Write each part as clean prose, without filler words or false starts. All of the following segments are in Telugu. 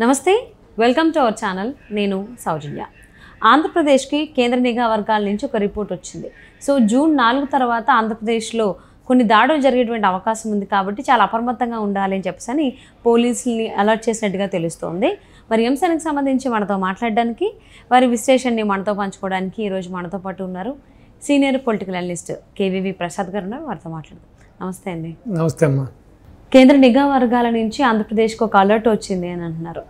నమస్తే, వెల్కమ్ టు అవర్ ఛానల్. నేను సౌజన్య. ఆంధ్రప్రదేశ్కి కేంద్ర నిఘా వర్గాల నుంచి ఒక రిపోర్ట్ వచ్చింది. సో జూన్ 4 తర్వాత ఆంధ్రప్రదేశ్లో కొన్ని దాడులు జరిగేటువంటి అవకాశం ఉంది కాబట్టి చాలా అప్రమత్తంగా ఉండాలి అని చెప్పేసి పోలీసుల్ని అలర్ట్ చేసినట్టుగా తెలుస్తోంది. మరి అంశానికి సంబంధించి మనతో మాట్లాడడానికి, వారి విశ్లేషణని మనతో పంచుకోవడానికి ఈరోజు మనతో పాటు ఉన్నారు senior political analyst KVV Prasad గారు ఉన్నారు. వారితో మాట్లాడదాం. నమస్తే అండి. నమస్తే అమ్మా. కేంద్ర నిఘా వర్గాల నుంచి ఆంధ్రప్రదేశ్కి ఒక అలర్ట్ వచ్చింది అని అంటున్నారు.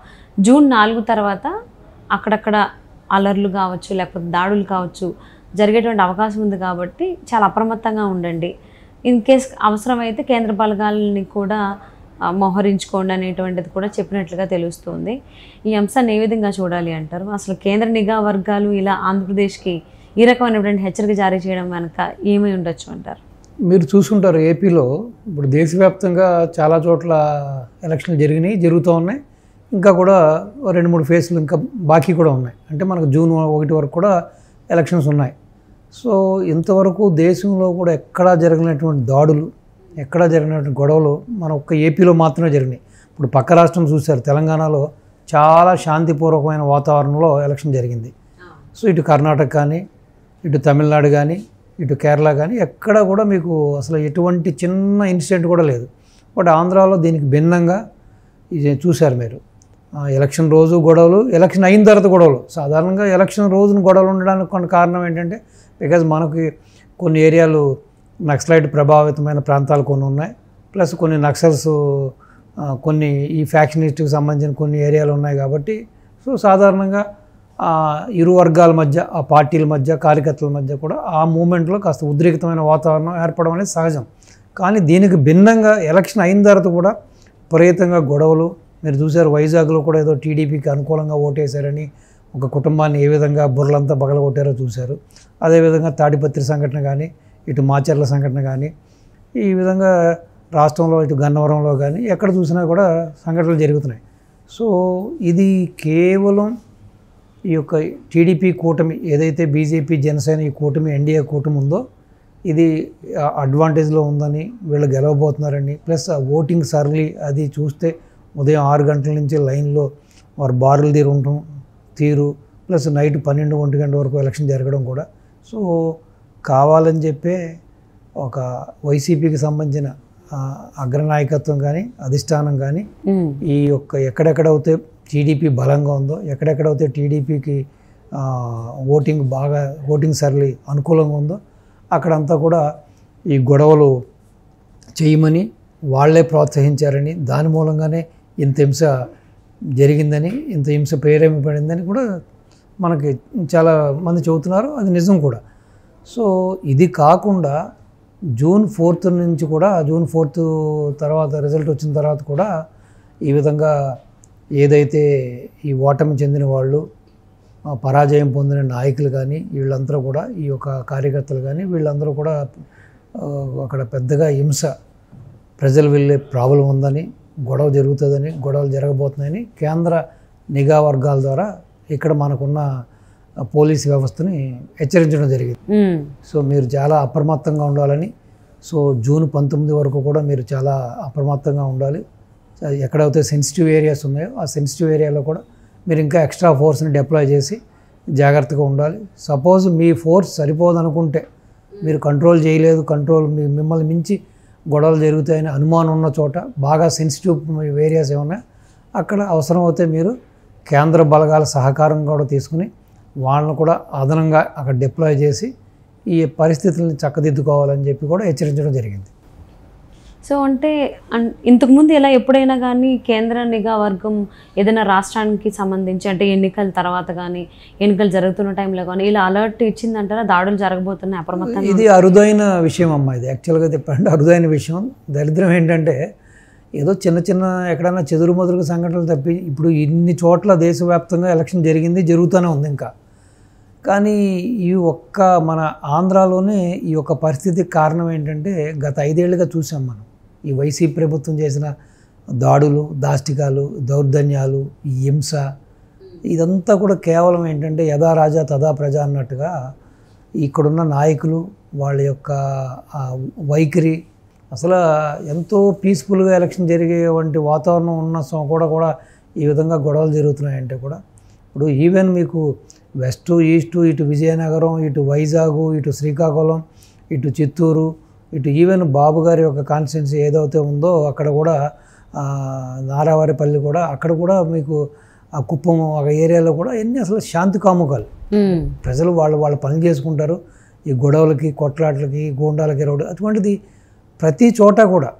జూన్ 4 తర్వాత అక్కడక్కడ అలర్లు కావచ్చు, లేకపోతే దాడులు కావచ్చు జరిగేటువంటి అవకాశం ఉంది కాబట్టి చాలా అప్రమత్తంగా ఉండండి. ఇన్ కేస్ అవసరమైతే కేంద్ర బలగాలని కూడా మోహరించుకోండి అనేటువంటిది కూడా చెప్పినట్లుగా తెలుస్తుంది. ఈ అంశాన్ని ఏ విధంగా చూడాలి అంటారు? అసలు కేంద్ర నిఘా వర్గాలు ఇలా ఆంధ్రప్రదేశ్కి ఈ రకమైనటువంటి హెచ్చరిక జారీ చేయడం వెనక ఏమై ఉండొచ్చు అంటారు? మీరు చూసుకుంటారు, ఏపీలో ఇప్పుడు దేశవ్యాప్తంగా చాలా చోట్ల ఎలక్షన్లు జరుగుతూ ఉన్నాయి. ఇంకా కూడా 2-3 ఫేజ్లు ఇంకా బాకీ కూడా ఉన్నాయి. అంటే మనకు జూన్ 1 వరకు కూడా ఎలక్షన్స్ ఉన్నాయి. సో ఇంతవరకు దేశంలో కూడా ఎక్కడా జరగనటువంటి దాడులు, ఎక్కడా జరిగినటువంటి గొడవలు మన ఒక్క ఏపీలో మాత్రమే జరిగినాయి. ఇప్పుడు పక్క రాష్ట్రం చూశారు, తెలంగాణలో చాలా శాంతిపూర్వకమైన వాతావరణంలో ఎలక్షన్ జరిగింది. సో ఇటు కర్ణాటక కానీ, ఇటు తమిళనాడు కానీ, ఇటు కేరళ కానీ ఎక్కడ కూడా మీకు అసలు ఎటువంటి చిన్న ఇన్సిడెంట్ కూడా లేదు. బట్ ఆంధ్రాలో దీనికి భిన్నంగా ఇది చూశారు మీరు. ఎలక్షన్ రోజు గొడవలు, ఎలక్షన్ అయిన తర్వాత గొడవలు. సాధారణంగా ఎలక్షన్ రోజున గొడవలు ఉండడానికి కొన్ని కారణం ఏంటంటే, బికాజ్ మనకి కొన్ని ఏరియాలు నక్సలైట్ ప్రభావితమైన ప్రాంతాలు కొన్ని ఉన్నాయి. ప్లస్ కొన్ని నక్సల్స్, కొన్ని ఈ ఫ్యాక్షనిస్ట్కి సంబంధించిన కొన్ని ఏరియాలు ఉన్నాయి కాబట్టి సో సాధారణంగా ఇరు వర్గాల మధ్య, ఆ పార్టీల మధ్య, కార్యకర్తల మధ్య కూడా ఆ మూమెంట్లో కాస్త ఉద్రిక్తమైన వాతావరణం ఏర్పడడం అనేది సహజం. కానీ దీనికి భిన్నంగా ఎలక్షన్ అయిన తర్వాత కూడా విపరీతంగా గొడవలు మీరు చూశారు. వైజాగ్లో కూడా ఏదో టీడీపీకి అనుకూలంగా ఓటేశారని ఒక కుటుంబాన్ని ఏ విధంగా బుర్రలంతా పగలగొట్టారో చూశారు. అదేవిధంగా తాడిపత్రి సంఘటన కానీ, ఇటు మాచర్ల సంఘటన కానీ, ఈ విధంగా రాష్ట్రంలో ఇటు గన్నవరంలో కానీ ఎక్కడ చూసినా కూడా సంఘటనలు జరుగుతున్నాయి. సో ఇది కేవలం ఈ యొక్క టీడీపీ కూటమి ఏదైతే బీజేపీ, జనసేన ఈ కూటమి, ఎన్డీఏ కూటమి ఉందో ఇది అడ్వాంటేజ్లో ఉందని, వీళ్ళు గెలవబోతున్నారని, ప్లస్ ఆ ఓటింగ్ సర్లీ అది చూస్తే ఉదయం 6 గంటల నుంచి లైన్లో వారు బారులు తీరు ప్లస్ నైట్ 12-1 గంట వరకు ఎలక్షన్ జరగడం కూడా. సో కావాలని చెప్పే ఒక వైసీపీకి సంబంధించిన అగ్రనాయకత్వం కానీ, అధిష్టానం కానీ ఈ యొక్క ఎక్కడెక్కడైతే టీడీపీ బలంగా ఉందో, ఎక్కడెక్కడైతే టీడీపీకి ఓటింగ్ సర్లీ అనుకూలంగా ఉందో అక్కడంతా కూడా ఈ గొడవలు చేయమని వాళ్ళే ప్రోత్సహించారని, దాని మూలంగానే ఇంత హింస జరిగిందని, ఇంత హింస ప్రేరేపింపబడిందని కూడా మనకి చాలా మంది చెబుతున్నారు. అది నిజం కూడా. సో ఇది కాకుండా జూన్ 4 నుంచి కూడా, జూన్ 4 తర్వాత రిజల్ట్ వచ్చిన తర్వాత కూడా ఈ విధంగా ఏదైతే ఈ ఓటమి చెందిన వాళ్ళు, పరాజయం పొందిన నాయకులు కానీ, వీళ్ళందరూ కూడా, ఈ యొక్క కార్యకర్తలు కానీ, వీళ్ళందరూ కూడా అక్కడ పెద్దగా హింస, ప్రజలు వెళ్ళే ప్రాబ్లం ఉందని, గొడవ జరుగుతుందని, గొడవలు జరగబోతున్నాయని కేంద్ర నిఘా వర్గాల ద్వారా ఇక్కడ మనకున్న పోలీస్ వ్యవస్థని హెచ్చరించడం జరిగింది. సో మీరు చాలా అప్రమత్తంగా ఉండాలని, సో జూన్ 19 వరకు కూడా మీరు చాలా అప్రమత్తంగా ఉండాలి. ఎక్కడైతే సెన్సిటివ్ ఏరియాస్ ఉన్నాయో ఆ సెన్సిటివ్ ఏరియాలో కూడా మీరు ఇంకా ఎక్స్ట్రా ఫోర్స్ని డిప్లాయ్ చేసి జాగ్రత్తగా ఉండాలి. సపోజ్ మీ ఫోర్స్ సరిపోదనుకుంటే, మీరు కంట్రోల్ చేయలేదు, మిమ్మల్ని మించి గొడవలు జరుగుతాయని అనుమానం ఉన్న చోట, బాగా సెన్సిటివ్ ఏరియాస్ ఏమన్నా అక్కడ అవసరమైతే మీరు కేంద్ర బలగాల సహకారం కూడా తీసుకుని వాళ్ళను కూడా అదనంగా అక్కడ డిప్లాయ్ చేసి ఈ పరిస్థితులను చక్కదిద్దుకోవాలని చెప్పి కూడా హెచ్చరించడం జరిగింది. సో అంటే ఇంతకుముందు ఇలా ఎప్పుడైనా కానీ కేంద్ర నిఘా వర్గం ఏదైనా రాష్ట్రానికి సంబంధించి, అంటే ఎన్నికల తర్వాత కానీ, ఎన్నికలు జరుగుతున్న టైంలో కానీ ఇలా అలర్ట్ ఇచ్చిందంటారా? దాడులు జరగబోతున్నాయి, అప్రమత్తంగా? ఇది అరుదైన విషయం అమ్మా. ఇది యాక్చువల్గా చెప్పండి అరుదైన విషయం. దరిద్రం ఏంటంటే ఏదో చిన్న ఎక్కడైనా చెదురుమదురు సంఘటనలు తప్పి ఇప్పుడు ఇన్ని చోట్ల దేశవ్యాప్తంగా ఎలక్షన్ జరుగుతూనే ఉంది ఇంకా. కానీ ఈ ఒక్క మన ఆంధ్రాలోనే ఈ యొక్క పరిస్థితికి కారణం ఏంటంటే, గత 5 ఏళ్ళుగా చూసాం మనం ఈ వైసీపీ ప్రభుత్వం చేసిన దాడులు, దాష్టికాలు, దౌర్జన్యాలు, ఈ హింస, ఇదంతా కూడా కేవలం ఏంటంటే యథా రాజా తథా ప్రజ అన్నట్టుగా ఇక్కడున్న నాయకులు వాళ్ళ యొక్క వైఖరి అసలు ఎంతో పీస్ఫుల్గా ఎలక్షన్ జరిగే వంటి వాతావరణం ఉన్న కూడా ఈ విధంగా గొడవలు జరుగుతున్నాయంటే కూడా ఇప్పుడు ఈవెన్ మీకు వెస్ట్ ఈస్ట్ ఇటు విజయనగరం ఇటు వైజాగ్ ఇటు శ్రీకాకుళం ఇటు చిత్తూరు ఇటు ఈవెన్ బాబు గారి యొక్క కాన్స్టిట్యున్సీ ఏదైతే ఉందో అక్కడ కూడా నారావారిపల్లి కూడా అక్కడ కూడా మీకు ఆ కుప్పం ఒక ఏరియాలో కూడా ఎన్ని అసలు శాంతి కాముకాలు ప్రజలు వాళ్ళ పనులు చేసుకుంటారు. ఈ గొడవలకి కొట్లాట్లకి గూండాలకి రోడ్డు అటువంటిది ప్రతి చోట కూడా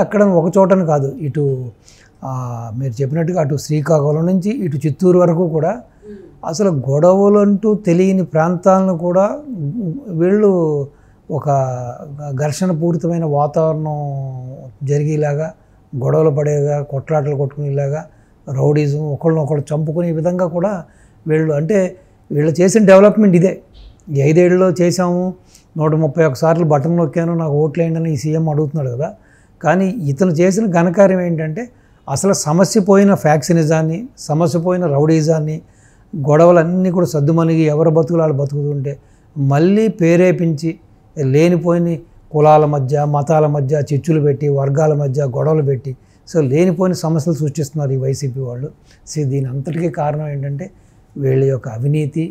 అక్కడ ఒక చోటని కాదు, ఇటు మీరు చెప్పినట్టుగా అటు శ్రీకాకుళం నుంచి ఇటు చిత్తూరు వరకు కూడా అసలు గొడవలంటూ తెలియని ప్రాంతాలను కూడా వీళ్ళు ఒక ఘర్షణ పూరితమైన వాతావరణం జరిగేలాగా గొడవలు పడేగా కొట్లాటలు కొట్టుకునేలాగా రౌడీజం ఒకళ్ళు చంపుకునే విధంగా కూడా వీళ్ళు చేసిన డెవలప్మెంట్ ఇదే. 5 ఏళ్ళలో చేశాము, 131 సార్లు బటన్ నొక్కాను, నాకు ఓట్లేయండి అని ఈ సీఎం అడుగుతున్నాడు కదా. కానీ ఇతను చేసిన ఘనకార్యం ఏంటంటే అసలు సమస్య పోయిన ఫ్యాక్సినిజాన్ని, సమస్య పోయిన రౌడీజాన్ని, గొడవలన్నీ కూడా సద్దుమణిగి ఎవరి బతుకులు వాళ్ళు బతుకుతుంటే మళ్ళీ ప్రేరేపించి లేనిపోయిన కులాల మధ్య మతాల మధ్య చిచ్చులు పెట్టి వర్గాల మధ్య గొడవలు పెట్టి లేనిపోయిన సమస్యలు సృష్టిస్తున్నారు ఈ వైసీపీ వాళ్ళు. దీని అంతటికీ కారణం ఏంటంటే వీళ్ళ యొక్క అవినీతి,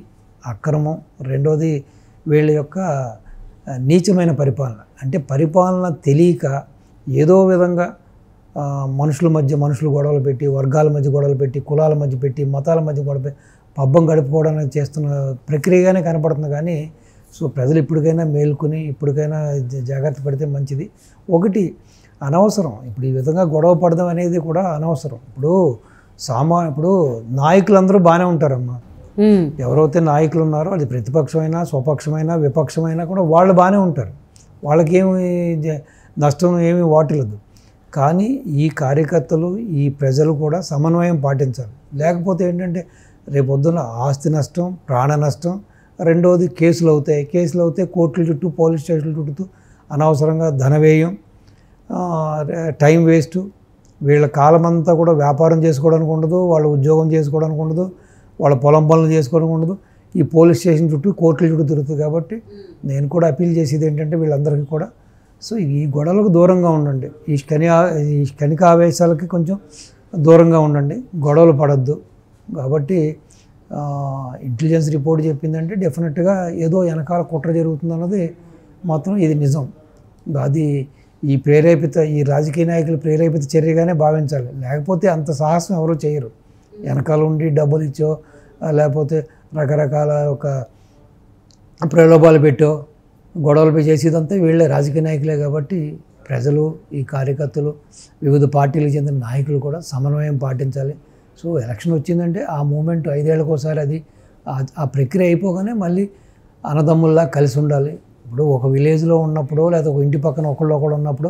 అక్రమం, రెండోది వీళ్ళ యొక్క నీచమైన పరిపాలన. అంటే పరిపాలన తెలియక ఏదో విధంగా మనుషులు గొడవలు పెట్టి వర్గాల మధ్య గొడవలు పెట్టి కులాల మధ్య పెట్టి మతాల మధ్య గొడవ పెట్టి పబ్బం గడుపుకోవడానికి చేస్తున్న ప్రక్రియగానే కనపడుతుంది. కానీ ప్రజలు ఇప్పటికైనా మేల్కొని ఇప్పటికైనా జాగ్రత్త పడితే మంచిది. ఒకటి అనవసరం ఇప్పుడు ఈ విధంగా గొడవ పడడం అనేది కూడా అనవసరం. ఇప్పుడు నాయకులందరూ బాగానే ఉంటారమ్మా. ఎవరైతే నాయకులు ఉన్నారో అది ప్రతిపక్షమైనా స్వపక్షమైనా విపక్షమైనా కూడా వాళ్ళు బాగానే ఉంటారు, వాళ్ళకేమి నష్టం ఏమీ వాటిల్లదు. కానీ ఈ కార్యకర్తలు ఈ ప్రజలు కూడా సమన్వయం పాటించాలి. లేకపోతే ఏంటంటే రేపొద్దున ఆస్తి నష్టం, ప్రాణ నష్టం, రెండోది కేసులు అవుతాయి కోర్టుల చుట్టూ పోలీస్ స్టేషన్ల చుట్టూ అనవసరంగా ధన వ్యయం, టైం వేస్ట్, వీళ్ళ కాలం అంతా కూడా వ్యాపారం చేసుకోవడానికి ఉండదు, వాళ్ళ ఉద్యోగం చేసుకోవడానికి ఉండదు, వాళ్ళ పొలం పనులు చేసుకోవడానికి ఉండదు, ఈ పోలీస్ స్టేషన్ చుట్టూ కోర్టుల చుట్టూ తిరుగుతుంది. కాబట్టి నేను కూడా అపీల్ చేసేది ఏంటంటే వీళ్ళందరికీ కూడా ఈ గొడవలకు దూరంగా ఉండండి, ఈ క్షణిక ఆవేశాలకి కొంచెం దూరంగా ఉండండి, గొడవలు పడద్దు. కాబట్టి ఇంటెలిజెన్స్ రిపోర్ట్ చెప్పిందంటే డెఫినెట్గా ఏదో వెనకాల కుట్ర జరుగుతుంది అన్నది మాత్రం ఇది నిజం. అది ఈ రాజకీయ నాయకులు ప్రేరేపిత చర్యగానే భావించాలి. లేకపోతే అంత సాహసం ఎవరూ చేయరు. వెనకాల ఉండి డబ్బులు ఇచ్చో లేకపోతే రకరకాల ఒక ప్రలోభాలు పెట్టో గొడవలు చేసేదంతా వీళ్ళే రాజకీయ నాయకులే. కాబట్టి ప్రజలు, ఈ కార్యకర్తలు, వివిధ పార్టీలకు చెందిన నాయకులు కూడా సమన్వయం పాటించాలి. ఎలక్షన్ వచ్చిందంటే ఆ మూమెంట్ 5 ఏళ్ళకోసారి అది ఆ ప్రక్రియ అయిపోగానే మళ్ళీ అన్నదమ్ముల్లా కలిసి ఉండాలి. ఇప్పుడు ఒక విలేజ్లో ఉన్నప్పుడు లేదా ఒక ఇంటి పక్కన ఒకళ్ళు ఉన్నప్పుడు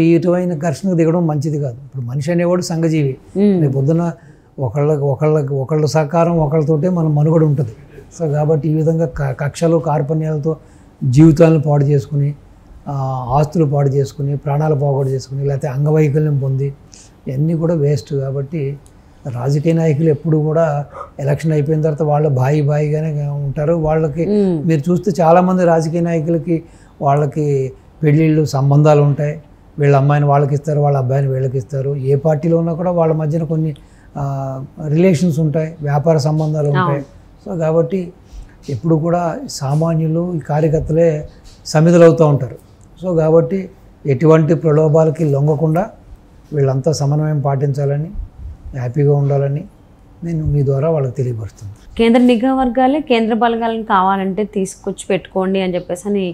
ఇటువంటి ఘర్షణకు దిగడం మంచిది కాదు. ఇప్పుడు మనిషి అనేవాడు సంఘజీవి. రేపు పొద్దున ఒకళ్ళ సహకారం ఒకళ్ళతోటే మన మనుగడ ఉంటుంది. కాబట్టి ఈ విధంగా కక్షలు కార్పణ్యాలతో జీవితాలను పాడు చేసుకుని, ఆస్తులు పాడు చేసుకుని, ప్రాణాలు పోగొట్టు చేసుకుని, లేకపోతే అంగవైకల్యం పొంది ఇవన్నీ కూడా వేస్ట్. కాబట్టి రాజకీయ నాయకులు ఎప్పుడు కూడా ఎలక్షన్ అయిపోయిన తర్వాత వాళ్ళు బాయిగానే ఉంటారు. వాళ్ళకి మీరు చూస్తే చాలామంది రాజకీయ నాయకులకి వాళ్ళకి పెళ్ళిళ్ళు సంబంధాలు ఉంటాయి. వీళ్ళ అమ్మాయిని వాళ్ళకి ఇస్తారు, వాళ్ళ అబ్బాయిని వీళ్ళకి ఇస్తారు. ఏ పార్టీలో ఉన్నా కూడా వాళ్ళ మధ్యన కొన్ని రిలేషన్స్ ఉంటాయి, వ్యాపార సంబంధాలు ఉంటాయి. కాబట్టి ఎప్పుడు కూడా సామాన్యులు, ఈ కార్యకర్తలే సమిధులవుతూ ఉంటారు. కాబట్టి ఎటువంటి ప్రలోభాలకి లొంగకుండా వీళ్ళంతా సమన్వయం పాటించాలని, హ్యాపీగా ఉండాలని నేను మీ ద్వారా వాళ్ళకి తెలియపరుస్తున్నాను. కేంద్ర నిఘా వర్గాలే కేంద్ర బలగాలను కావాలంటే తీసుకొచ్చి పెట్టుకోండి అని చెప్పేసి అని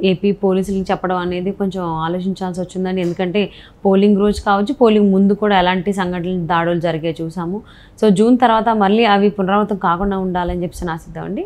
ఏపీ పోలీసులకు చెప్పడం అనేది కొంచెం ఆలోచించాల్సి వచ్చిందని. ఎందుకంటే పోలింగ్ రోజు కావచ్చు, పోలింగ్ ముందు కూడా ఎలాంటి సంఘటనలు, దాడులు జరిగే చూసాము. జూన్ తర్వాత మళ్ళీ అవి పునరావృతం కాకుండా ఉండాలని చెప్పేసి ఆశిద్దామండి.